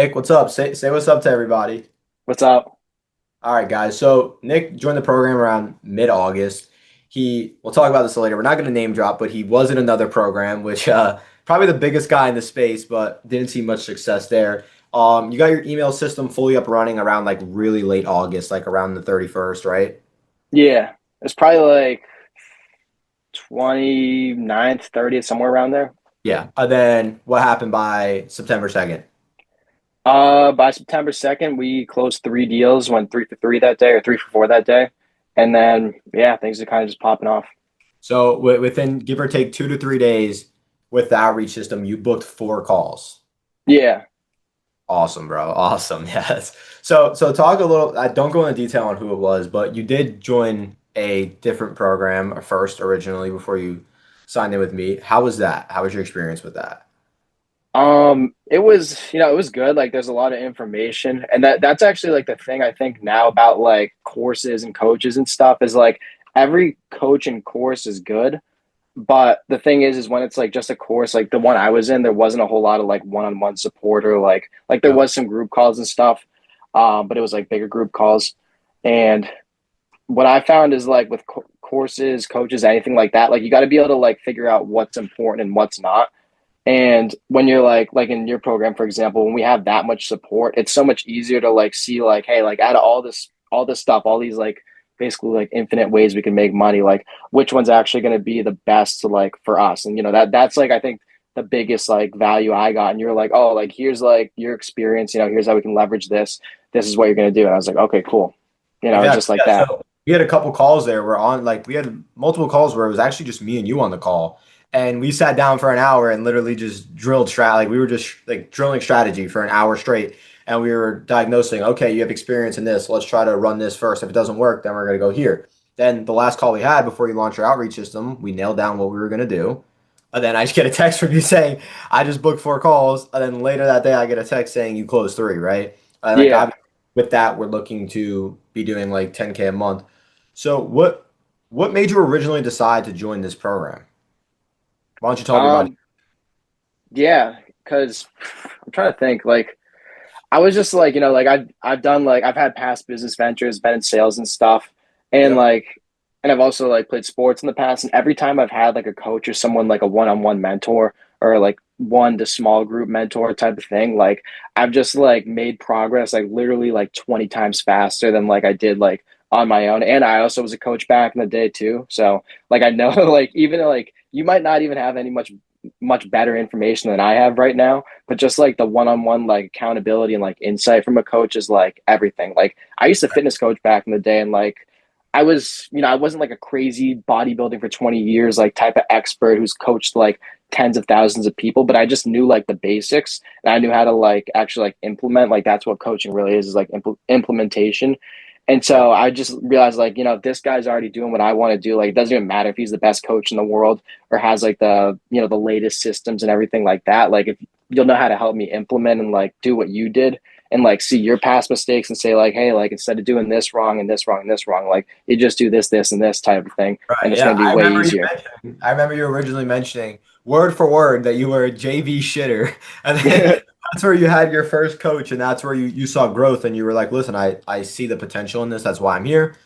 Nick, what's up? Say what's up to everybody. What's up? All right, guys. So Nick joined the program around mid-August. We'll talk about this later. We're not going to name drop, but he was in another program, which probably the biggest guy in the space, but didn't see much success there. You got your email system fully up running around like really late August, like around the 31st, right? Yeah, it's probably like 29th, 30th, somewhere around there. Yeah. And then what happened by September 2nd? By September 2nd, we closed three deals, went 3 for 3 that day or 3 for 4 that day. And then, yeah, things are kind of just popping off. So within give or take 2 to 3 days with the outreach system, you booked 4 calls. Yeah. Awesome, bro. Awesome. Yes. So talk a little. I don't go into detail on who it was, but you did join a different program first originally before you signed in with me. How was that? How was your experience with that? It was, it was good. Like there's a lot of information. And that's actually like the thing I think now about like courses and coaches and stuff is like every coach and course is good. But the thing is when it's like just a course, like the one I was in, there wasn't a whole lot of like one-on-one support or like there Yeah. was some group calls and stuff, but it was like bigger group calls. And what I found is like with courses, coaches, anything like that, like you got to be able to like figure out what's important and what's not. And when you're like in your program, for example, when we have that much support, it's so much easier to like see like, hey, like out of all this stuff, all these like basically like infinite ways we can make money, like which one's actually going to be the best to like for us. And that's like I think the biggest like value I got. And you're like, oh, like here's like your experience, here's how we can leverage this. This is what you're going to do. And I was like, okay, cool. Exactly. Just like Yeah. that. So we had a couple calls there. We had multiple calls where it was actually just me and you on the call. And we sat down for an hour and literally just drilled like we were just like drilling strategy for an hour straight. And we were diagnosing, okay, you have experience in this. Let's try to run this first. If it doesn't work, then we're going to go here. Then the last call we had before you launched your outreach system, we nailed down what we were going to do. And then I just get a text from you saying, I just booked 4 calls. And then later that day, I get a text saying you closed 3, right? And like, Yeah. with that, we're looking to be doing like 10K a month. So what made you originally decide to join this program? Why don't you tell everybody? Um, yeah, because I'm trying to think like I was just like, like I've done like I've had past business ventures, been in sales and stuff, and Yep. like, and I've also like played sports in the past. And every time I've had like a coach or someone like a one-on-one mentor or like one to small group mentor type of thing, like I've just like made progress like literally like 20 times faster than like I did like on my own. And I also was a coach back in the day too, so like I know like even like you might not even have any much better information than I have right now, but just like the one-on-one like accountability and like insight from a coach is like everything. Like I used to fitness coach back in the day, and like I was, I wasn't like a crazy bodybuilding for 20 years like type of expert who's coached like tens of thousands of people, but I just knew like the basics, and I knew how to like actually like implement. Like that's what coaching really is like implementation. And Yep. so I just realized, like, this guy's already doing what I want to do. Like, it doesn't even matter if he's the best coach in the world or has like the latest systems and everything like that. Like, if you'll know how to help me implement and like do what you did and like see your past mistakes and say, like, hey, like, instead of doing this wrong and this wrong and this wrong, like, you just do this and this type of thing. And Right. it's Yeah. going to be way easier. I remember you originally mentioning word for word that you were a JV shitter. And then that's where you had your first coach, and that's where you saw growth and you were like, listen, I see the potential in this. That's why I'm here.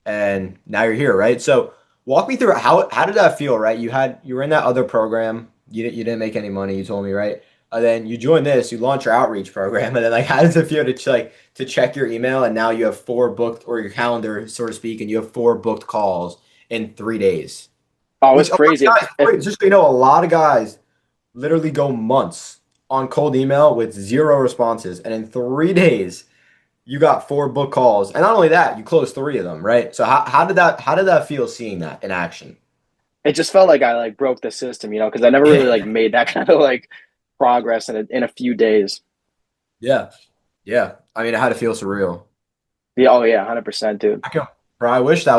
And now you're here, right? So walk me through how did that feel, right? You were in that other program. You didn't make any money, you told me, right? And then you joined this, you launched your outreach program, and then like how does it feel to to check your email and now you have 4 booked or your calendar, so to speak, and you have 4 booked calls in 3 days? Oh, it's Which a lot crazy. of guys, If just so you know, a lot of guys literally go months on cold email with 0 responses, and in 3 days you got 4 book calls, and not only that, you closed 3 of them, right? So how did that feel seeing that in action? it just felt like I like broke the system, because I never really like made that kind of like progress in a few days. Yeah, yeah. I mean, it had to feel surreal. Yeah, oh yeah, 100%, dude. I can, bro. I wish I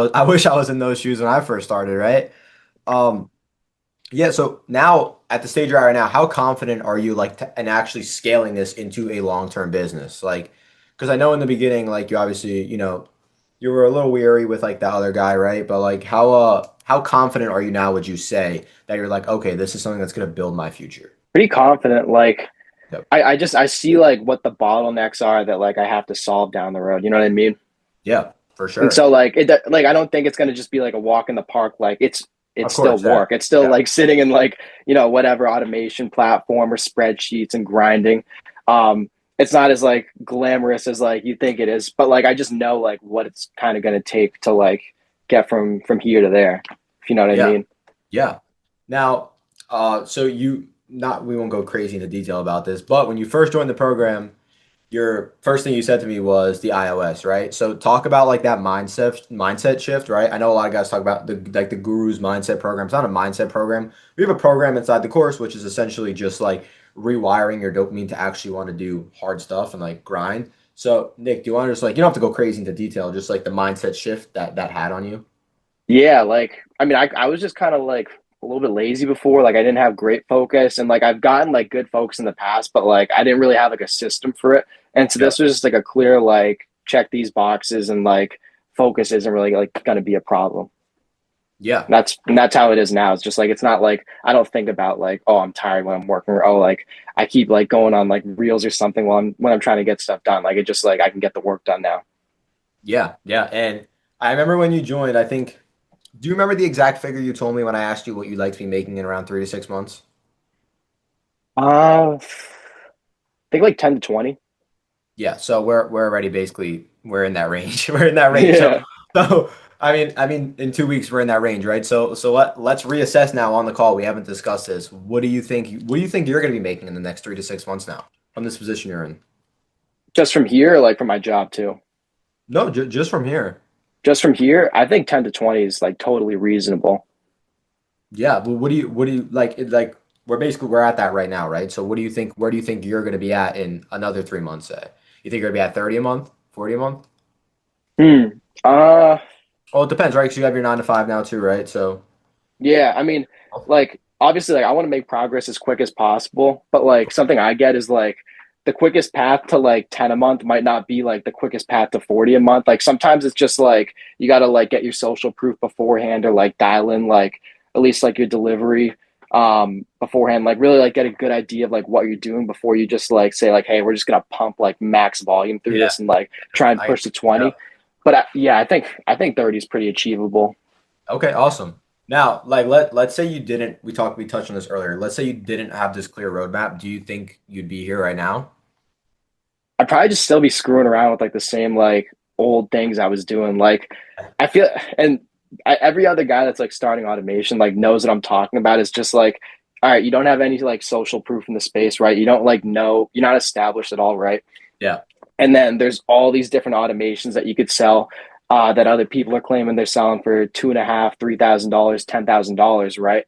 was in those shoes when I first started, right? Um, yeah. So now at the stage you're at right now, how confident are you like in actually scaling this into a long-term business? Like, because I know in the beginning, like you obviously, you were a little weary with like the other guy, right? But like how confident are you now, would you say, that you're like, okay, this is something that's gonna build my future? Pretty confident. Like, Yep. I see like what the bottlenecks are that like I have to solve down the road. You know what I mean? Yeah, for And sure. so like like I don't think it's gonna just be like a walk in the park. Like it's Of still course. Yeah. work. It's still Yeah. like sitting in like, whatever automation platform or spreadsheets and grinding. Um, it's not as like glamorous as like you think it is, but like I just know like what it's kind of gonna take to like get from here to there, if you know what I Yeah. mean. Yeah. Now, so you not we won't go crazy into detail about this, but when you first joined the program, your first thing you said to me was the iOS, right? So talk about like that mindset shift, right? I know a lot of guys talk about the guru's mindset program. It's not a mindset program. We have a program inside the course which is essentially just like rewiring your dopamine to actually want to do hard stuff and like grind. So Nick, do you want to just like you don't have to go crazy into detail, just like the mindset shift that had on you? Yeah, like I mean, I was just kind of like a little bit lazy before. Like I didn't have great focus, and like I've gotten like good focus in the past, but like I didn't really have like a system for it. And so Yeah. this was just like a clear like check these boxes, and like focus isn't really like going to be a problem. Yeah. And that's how it is now. It's just like it's not like I don't think about like, oh, I'm tired when I'm working, or oh, like I keep like going on like reels or something while I'm trying to get stuff done. Like it just like I can get the work done now. Yeah. Yeah. And I remember when you joined, I think do you remember the exact figure you told me when I asked you what you'd like to be making in around 3 to 6 months? I think like 10 to 20. Yeah, so we're already basically we're in that range. We're in that range. So Yeah. so I mean in 2 weeks we're in that range, right? So let's reassess now on the call. We haven't discussed this. What do you think you're going to be making in the next 3 to 6 months now from this position you're in? Just from here, like from my job too. No, just from here. Just from here, I think 10 to 20 is like totally reasonable. Yeah, but what do you like we're at that right now, right? So what do you think where do you think you're going to be at in another 3 months, say? You think you're going to be at 30 a month, 40 a month? Hmm. Uh, Well, it depends, right? Because you have your 9 to 5 now too, right? So yeah, I mean, like obviously like I want to make progress as quick as possible, but like something I get is like the quickest path to like 10 a month might not be like the quickest path to 40 a month. Like sometimes it's just like you got to like get your social proof beforehand or like dial in like at least like your delivery beforehand, like really like get a good idea of like what you're doing before you just like say like, hey, we're just gonna pump like max volume through yeah, this and like try and I push to yeah. 20. But yeah, I think 30 is pretty achievable. Okay, awesome. Now, like let's say you didn't we touched on this earlier. Let's say you didn't have this clear roadmap. Do you think you'd be here right now? I'd probably just still be screwing around with like the same like old things I was doing. Like I feel, and every other guy that's like starting automation like knows what I'm talking about. Is just like, all right, you don't have any like social proof in the space, right? You don't like know you're not established at all, right? Yeah. And then there's all these different automations that you could sell that other people are claiming they're selling for two and a half, $3,000, $10,000, right?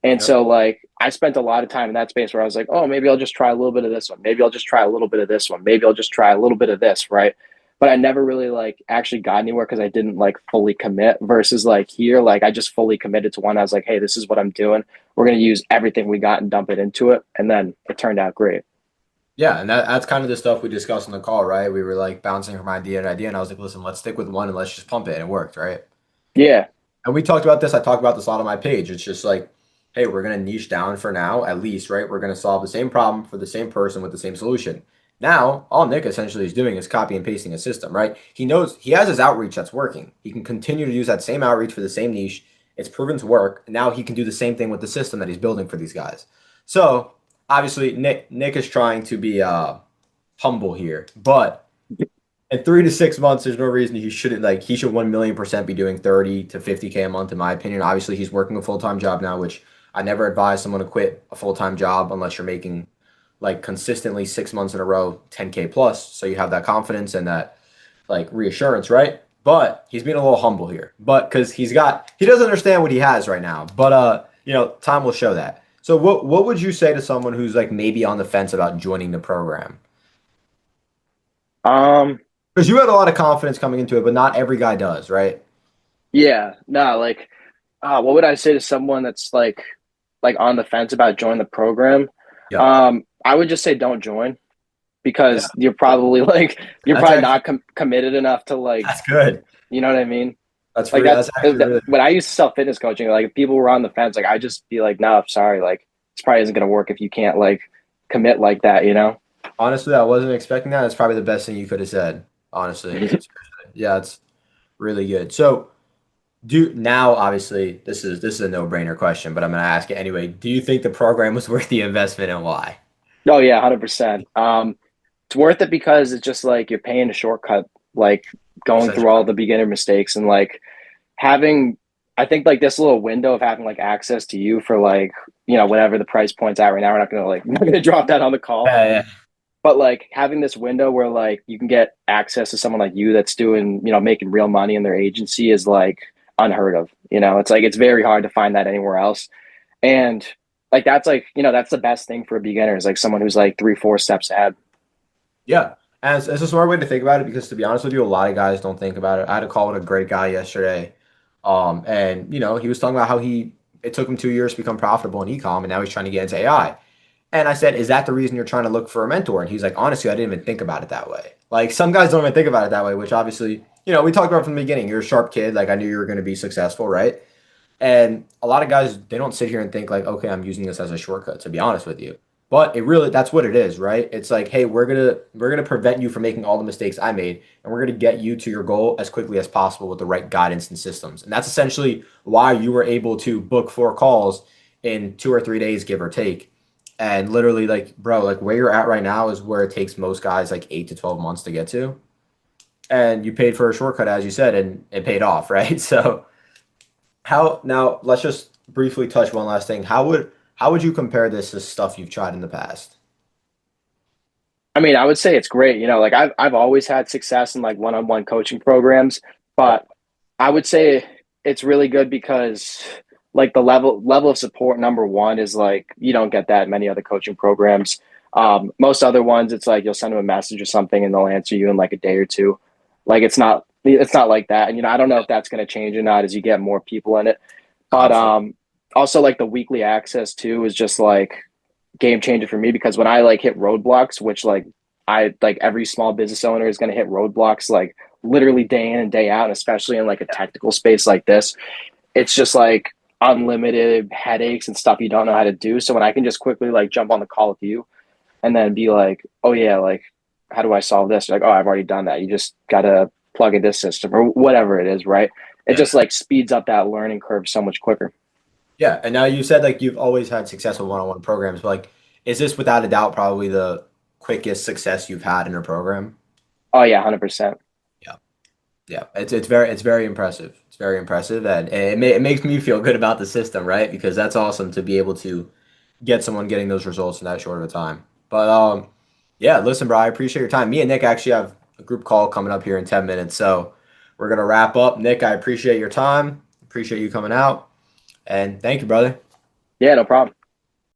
And Yep. so like I spent a lot of time in that space where I was like, oh, maybe I'll just try a little bit of this one. Maybe I'll just try a little bit of this one. Maybe I'll just try a little bit of this, right? But I never really like actually got anywhere because I didn't like fully commit versus like here, like I just fully committed to one. I was like, hey, this is what I'm doing. We're gonna use everything we got and dump it into it. And then it turned out great. Yeah, and that's kind of the stuff we discussed on the call, right? We were like bouncing from idea to idea, and I was like, listen, let's stick with one and let's just pump it, and it worked, right? Yeah. And we talked about this. I talked about this a lot on my page. It's just like, hey, we're gonna niche down for now, at least, right? We're gonna solve the same problem for the same person with the same solution. Now, all Nick essentially is doing is copy and pasting a system, right? He knows he has his outreach that's working. He can continue to use that same outreach for the same niche. It's proven to work. Now he can do the same thing with the system that he's building for these guys. So obviously, Nick is trying to be humble here, but in 3 to 6 months, there's no reason he shouldn't like he should 1,000,000% be doing 30 to 50K a month, in my opinion. Obviously, he's working a full-time job now, which I never advise someone to quit a full-time job unless you're making like consistently 6 months in a row 10K plus. So you have that confidence and that like reassurance, right? But he's being a little humble here. But because he doesn't understand what he has right now. But time will show that. So what would you say to someone who's like maybe on the fence about joining the program? Um, Because you had a lot of confidence coming into it, but not every guy does, right? yeah, no, like what would I say to someone that's like on the fence about joining the program? Yeah. I would just say don't join Yeah. because you're probably like you're That's probably actually not committed enough to like, that's good. you know what I mean? That's Like really that's actually really when I used to sell fitness coaching, like if people were on the fence, like I just be like, no, sorry, like this probably isn't gonna work if you can't like commit like that, you know? Honestly, I wasn't expecting that. That's probably the best thing you could have said. Honestly, yeah, it's really good. So, do now obviously this is a no brainer question, but I'm gonna ask it anyway. Do you think the program was worth the investment and why? Oh yeah, 100%. It's worth it because it's just like you're paying a shortcut, like going through Essentially, all the beginner mistakes and like having, I think like this little window of having like access to you for like, whatever the price point's at right now. We're not gonna like, we're not gonna drop that on the call, yeah, but like having this window where like you can get access to someone like you that's doing, making real money in their agency is like unheard of. It's like it's very hard to find that anywhere else. And like, that's the best thing for a beginner is like someone who's like 3, 4 steps ahead. yeah. And it's a smart way to think about it because to be honest with you, a lot of guys don't think about it. I had a call with a great guy yesterday, and he was talking about how it took him 2 years to become profitable in e-com, and now he's trying to get into AI. And I said, "Is that the reason you're trying to look for a mentor?" And he's like, "Honestly, I didn't even think about it that way. Like some guys don't even think about it that way, which obviously, we talked about from the beginning. You're a sharp kid. Like I knew you were going to be successful, right? And a lot of guys, they don't sit here and think like, okay, I'm using this as a shortcut, to be honest with you. But it really, that's what it is, right? It's like, hey, we're gonna prevent you from making all the mistakes I made, and we're gonna get you to your goal as quickly as possible with the right guidance and systems. And that's essentially why you were able to book 4 calls in 2 or 3 days, give or take. And literally, like, bro, like where you're at right now is where it takes most guys like 8 to 12 months to get to. And you paid for a shortcut, as you said, and it paid off, right? So how now? Let's just briefly touch one last thing. How would you compare this to stuff you've tried in the past? I mean, I would say it's great. Like I've always had success in like one-on-one coaching programs, Yeah, but I would say it's really good because like the level of support number one is like you don't get that in many other coaching programs. Most other ones, it's like you'll send them a message or something and they'll answer you in like a day or two. Like it's not like that. And I don't know if that's going to change or not as you get more people in it. But absolutely. also like the weekly access too is just like game changer for me because when I like hit roadblocks, which like I like every small business owner is going to hit roadblocks like literally day in and day out, and especially in like a technical space like this, it's just like unlimited headaches and stuff you don't know how to do. So when I can just quickly like jump on the call with you and then be like, oh yeah, like how do I solve this? You're like, oh, I've already done that. You just gotta plug in this system or whatever it is, right? It Yeah. just like speeds up that learning curve so much quicker. Yeah. And now you said like you've always had successful one-on-one programs, but like, is this without a doubt probably the quickest success you've had in a program? Oh yeah, 100%. Yeah. Yeah. It's very impressive. It's very impressive, and it makes me feel good about the system, right? Because that's awesome to be able to get someone getting those results in that short of a time. But yeah, listen, bro, I appreciate your time. Me and Nick actually have a group call coming up here in 10 minutes, so we're gonna wrap up. Nick, I appreciate your time. Appreciate you coming out, and thank you, brother. Yeah, no problem.